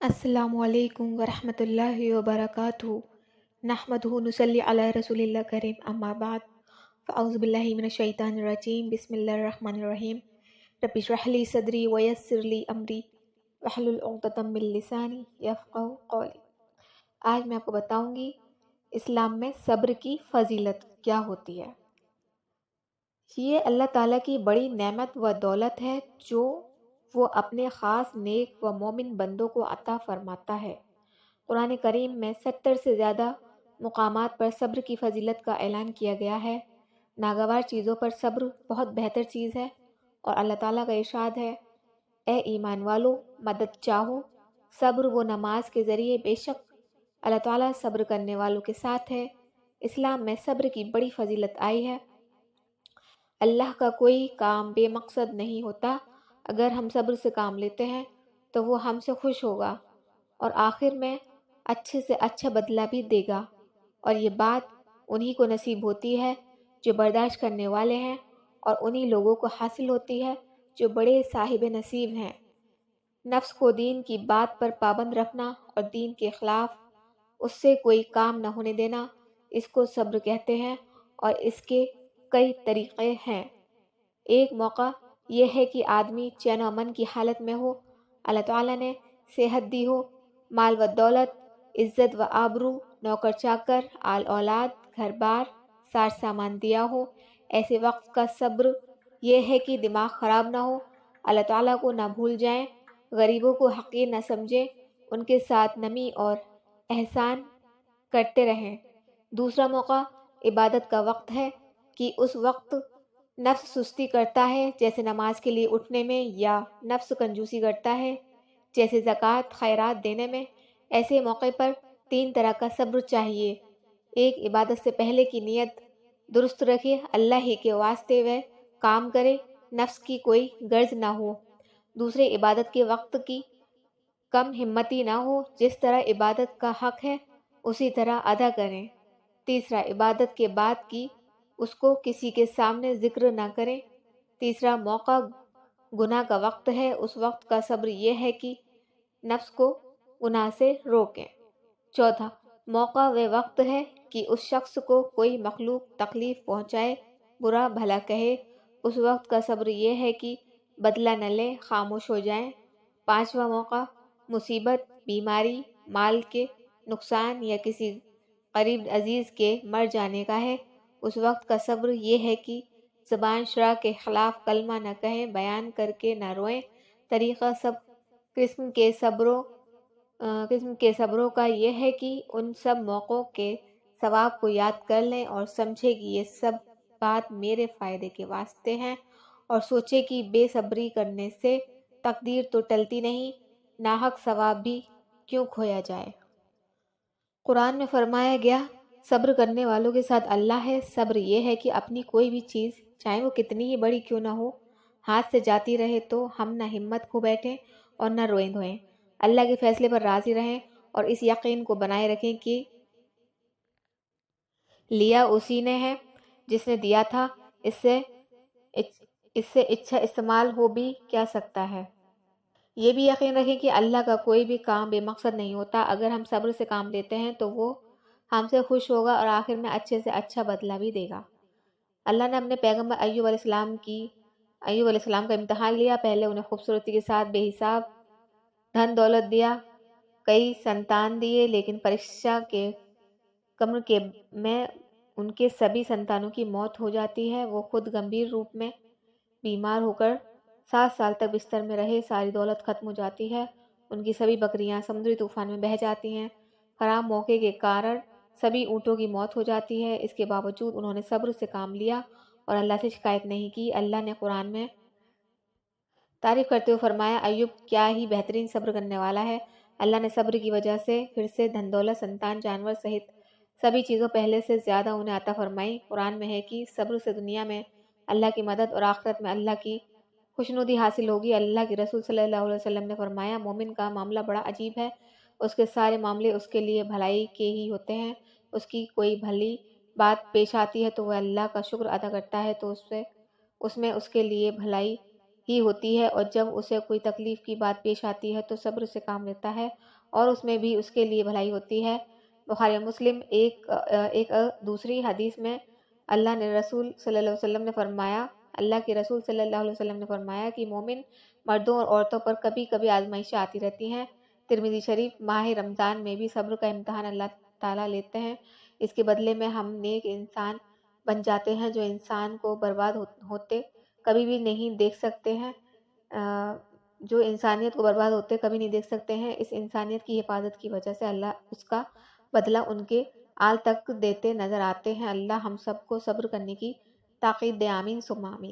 السلام علیکم ورحمۃ اللہ وبرکاتہ نحمدہ نصلی علی رسول اللہ کریم اما بعد فاعوذ باللہ من الشیطان الرجیم بسم اللہ الرحمن الرحیم رب اشرح لی صدری ویسر لی امری واحلل عقدۃ من لسانی یفقہوا قولی۔ آج میں آپ کو بتاؤں گی اسلام میں صبر کی فضیلت کیا ہوتی ہے۔ یہ اللہ تعالیٰ کی بڑی نعمت و دولت ہے جو وہ اپنے خاص نیک و مومن بندوں کو عطا فرماتا ہے۔ قرآن کریم میں 70 سے زیادہ مقامات پر صبر کی فضیلت کا اعلان کیا گیا ہے۔ ناگوار چیزوں پر صبر بہت بہتر چیز ہے اور اللہ تعالیٰ کا ارشاد ہے، اے ایمان والو مدد چاہو صبر و نماز کے ذریعے، بے شک اللہ تعالیٰ صبر کرنے والوں کے ساتھ ہے۔ اسلام میں صبر کی بڑی فضیلت آئی ہے۔ اللہ کا کوئی کام بے مقصد نہیں ہوتا۔ اگر ہم صبر سے کام لیتے ہیں تو وہ ہم سے خوش ہوگا اور آخر میں اچھے سے اچھا بدلہ بھی دے گا، اور یہ بات انہی کو نصیب ہوتی ہے جو برداشت کرنے والے ہیں، اور انہی لوگوں کو حاصل ہوتی ہے جو بڑے صاحب نصیب ہیں۔ نفس کو دین کی بات پر پابند رکھنا اور دین کے خلاف اس سے کوئی کام نہ ہونے دینا، اس کو صبر کہتے ہیں، اور اس کے کئی طریقے ہیں۔ ایک موقع یہ ہے کہ آدمی چین و امن کی حالت میں ہو، اللہ تعالیٰ نے صحت دی ہو، مال و دولت، عزت و آبرو، نوکر چاکر، آل اولاد، گھر بار، سار سامان دیا ہو۔ ایسے وقت کا صبر یہ ہے کہ دماغ خراب نہ ہو، اللہ تعالیٰ کو نہ بھول جائیں، غریبوں کو حقیر نہ سمجھیں، ان کے ساتھ نمی اور احسان کرتے رہیں۔ دوسرا موقع عبادت کا وقت ہے کہ اس وقت نفس سستی کرتا ہے جیسے نماز کے لیے اٹھنے میں، یا نفس کنجوسی کرتا ہے جیسے زکوٰۃ خیرات دینے میں۔ ایسے موقع پر 3 طرح کا صبر چاہیے۔ ایک، عبادت سے پہلے کی نیت درست رکھے، اللہ ہی کے واسطے وہ کام کرے، نفس کی کوئی غرض نہ ہو۔ دوسرے، عبادت کے وقت کی کم ہمتی نہ ہو، جس طرح عبادت کا حق ہے اسی طرح ادا کریں۔ تیسرا، عبادت کے بعد کی اس کو کسی کے سامنے ذکر نہ کریں۔ تیسرا موقع گناہ کا وقت ہے، اس وقت کا صبر یہ ہے کہ نفس کو گناہ سے روکیں۔ چوتھا موقع وہ وقت ہے کہ اس شخص کو کوئی مخلوق تکلیف پہنچائے، برا بھلا کہے، اس وقت کا صبر یہ ہے کہ بدلہ نہ لیں، خاموش ہو جائیں۔ پانچواں موقع مصیبت، بیماری، مال کے نقصان یا کسی قریب عزیز کے مر جانے کا ہے، اس وقت کا صبر یہ ہے کہ زبان شرع کے خلاف کلمہ نہ کہیں، بیان کر کے نہ روئیں۔ طریقہ سب قسم کے صبروں کا یہ ہے کہ ان سب موقعوں کے ثواب کو یاد کر لیں اور سمجھے کہ یہ سب بات میرے فائدے کے واسطے ہیں، اور سوچے کہ بے صبری کرنے سے تقدیر تو ٹلتی نہیں، ناحق ثواب بھی کیوں کھویا جائے۔ قرآن میں فرمایا گیا، صبر کرنے والوں کے ساتھ اللہ ہے۔ صبر یہ ہے کہ اپنی کوئی بھی چیز چاہے وہ کتنی ہی بڑی کیوں نہ ہو، ہاتھ سے جاتی رہے تو ہم نہ ہمت کھو بیٹھیں اور نہ روئیں دھوئیں، اللہ کے فیصلے پر راضی رہیں، اور اس یقین کو بنائے رکھیں کہ لیا اسی نے ہے جس نے دیا تھا، اس سے اچھا استعمال ہو بھی کیا سکتا ہے۔ یہ بھی یقین رکھیں کہ اللہ کا کوئی بھی کام بے مقصد نہیں ہوتا۔ اگر ہم صبر سے کام لیتے ہیں تو وہ ہم سے خوش ہوگا اور آخر میں اچھے سے اچھا بدلہ بھی دے گا۔ اللہ نے اپنے پیغمبر ایوب علیہ السلام کا امتحان لیا۔ پہلے انہیں خوبصورتی کے ساتھ بے حساب دھن دولت دیا، کئی سنتان دیے، لیکن پریشا کے کمر میں ان کے سبھی سنتانوں کی موت ہو جاتی ہے۔ وہ خود گمبھیر روپ میں بیمار ہو کر 7 سال تک بستر میں رہے، ساری دولت ختم ہو جاتی ہے، ان کی سبھی بکریاں سمندری طوفان میں بہہ جاتی ہیں، خراب موقع کے کارن سبھی اونٹوں کی موت ہو جاتی ہے۔ اس کے باوجود انہوں نے صبر سے کام لیا اور اللہ سے شکایت نہیں کی۔ اللہ نے قرآن میں تعریف کرتے ہوئے فرمایا، ایوب کیا ہی بہترین صبر کرنے والا ہے۔ اللہ نے صبر کی وجہ سے پھر سے دھن دولت، سنتان، جانور سمیت سبھی چیزوں پہلے سے زیادہ انہیں عطا فرمائی۔ قرآن میں ہے کہ صبر سے دنیا میں اللہ کی مدد اور آخرت میں اللہ کی خوشنودی حاصل ہوگی۔ اللہ کے رسول صلی اللہ علیہ وسلم نے فرمایا، مومن کا معاملہ بڑا عجیب ہے، اس کے سارے معاملے اس کے لیے بھلائی کے ہی ہوتے ہیں۔ اس کی کوئی بھلی بات پیش آتی ہے تو وہ اللہ کا شکر ادا کرتا ہے تو اس میں اس کے لیے بھلائی ہی ہوتی ہے، اور جب اسے کوئی تکلیف کی بات پیش آتی ہے تو صبر سے کام لیتا ہے اور اس میں بھی اس کے لیے بھلائی ہوتی ہے۔ بخاری مسلم ایک دوسری حدیث میں اللہ کے رسول صلی اللہ علیہ وسلم نے فرمایا کہ مومن مردوں اور عورتوں پر کبھی کبھی آزمائشیں آتی رہتی ہیں۔ ترمذی شریف۔ ماہ رمضان میں بھی صبر کا امتحان اللہ تعالیٰ لیتے ہیں، اس کے بدلے میں ہم نیک انسان بن جاتے ہیں جو انسان کو برباد ہوتے کبھی بھی نہیں دیکھ سکتے ہیں، جو انسانیت کو برباد ہوتے کبھی نہیں دیکھ سکتے ہیں۔ اس انسانیت کی حفاظت کی وجہ سے اللہ اس کا بدلہ ان کے آل تک دیتے نظر آتے ہیں۔ اللہ ہم سب کو صبر کرنے کی تاکید دے، آمین ثم آمین۔